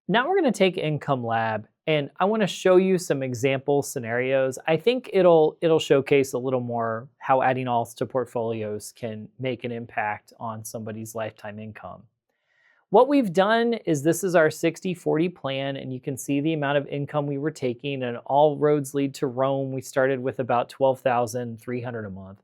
Now we're going to take Income Lab and I want to show you some example scenarios. I think it'll showcase a little more how adding alts to portfolios can make an impact on somebody's lifetime income. What we've done is this is our 60-40 plan, and you can see the amount of income we were taking, and all roads lead to Rome. We started with about $12,300 a month.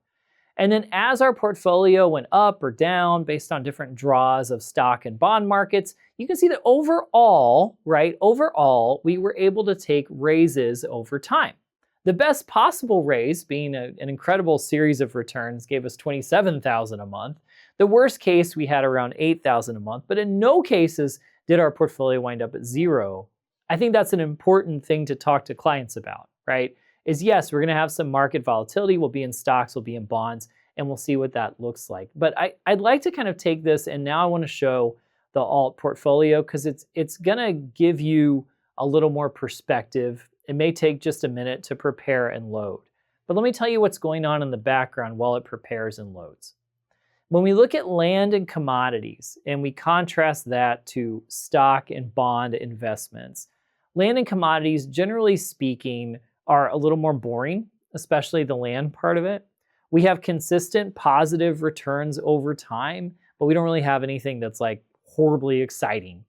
And then as our portfolio went up or down based on different draws of stock and bond markets, you can see that overall, we were able to take raises over time. The best possible raise, being an incredible series of returns, gave us $27,000 a month. The worst case, we had around $8,000 a month, but in no cases did our portfolio wind up at zero. I think that's an important thing to talk to clients about, right? Is yes, we're gonna have some market volatility. We'll be in stocks, we'll be in bonds, and we'll see what that looks like. But I'd like to kind of take this, and now I wanna show the alt portfolio because it's gonna give you a little more perspective. It may take just a minute to prepare and load. But let me tell you what's going on in the background while it prepares and loads. When we look at land and commodities, and we contrast that to stock and bond investments, land and commodities, generally speaking, are a little more boring, especially the land part of it. We have consistent positive returns over time, but we don't really have anything that's like horribly exciting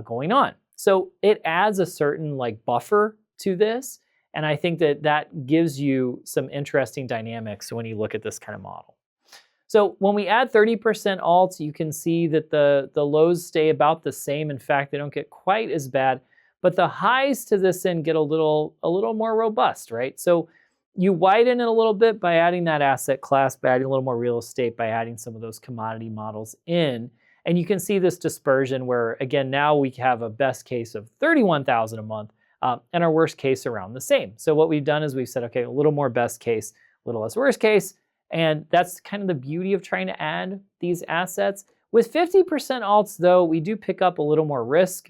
going on. So it adds a certain like buffer to this, and I think that gives you some interesting dynamics when you look at this kind of model. So when we add 30% alts, you can see that the lows stay about the same. In fact, they don't get quite as bad, but the highs to this end get a little more robust, right? So you widen it a little bit by adding that asset class, by adding a little more real estate, by adding some of those commodity models in. And you can see this dispersion where, again, now we have a best case of $31,000 a month and our worst case around the same. So what we've done is we've said, okay, a little more best case, a little less worst case. And that's kind of the beauty of trying to add these assets. With 50% alts, though, we do pick up a little more risk.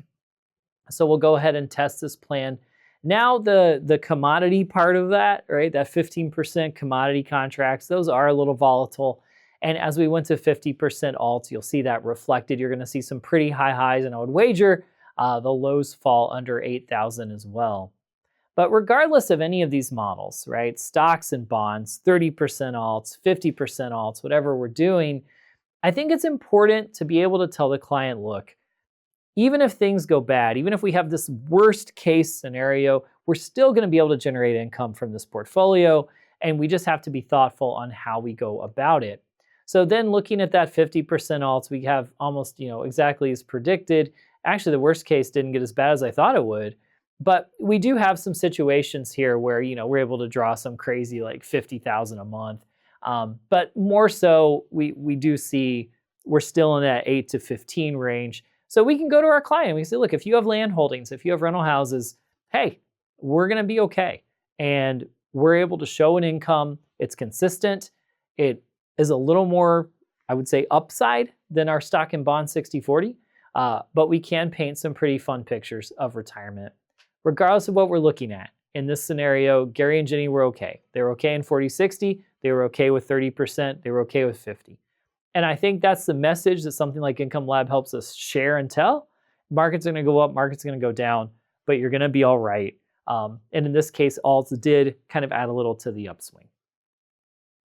So we'll go ahead and test this plan. Now the commodity part of that, right, that 15% commodity contracts, those are a little volatile. And as we went to 50% alts, you'll see that reflected. You're going to see some pretty high highs, and I would wager the lows fall under 8,000 as well. But regardless of any of these models, right, stocks and bonds, 30% alts, 50% alts, whatever we're doing, I think it's important to be able to tell the client, look, even if things go bad, even if we have this worst case scenario, we're still going to be able to generate income from this portfolio, and we just have to be thoughtful on how we go about it. So then looking at that 50% alts, we have almost, exactly as predicted. Actually, the worst case didn't get as bad as I thought it would. But we do have some situations here where, we're able to draw some crazy like 50,000 a month. But more so, we do see we're still in that 8 to 15 range. So we can go to our client and we say, look, if you have land holdings, if you have rental houses, hey, we're going to be okay. And we're able to show an income. It's consistent. It is a little more, I would say, upside than our stock and bond 60-40. But we can paint some pretty fun pictures of retirement. Regardless of what we're looking at. In this scenario, Gary and Jenny were okay. They were okay in 40-60. They were okay with 30%. They were okay with 50. And I think that's the message that something like Income Lab helps us share and tell. Markets are going to go up, markets are going to go down, but you're going to be all right. And in this case, alts did kind of add a little to the upswing.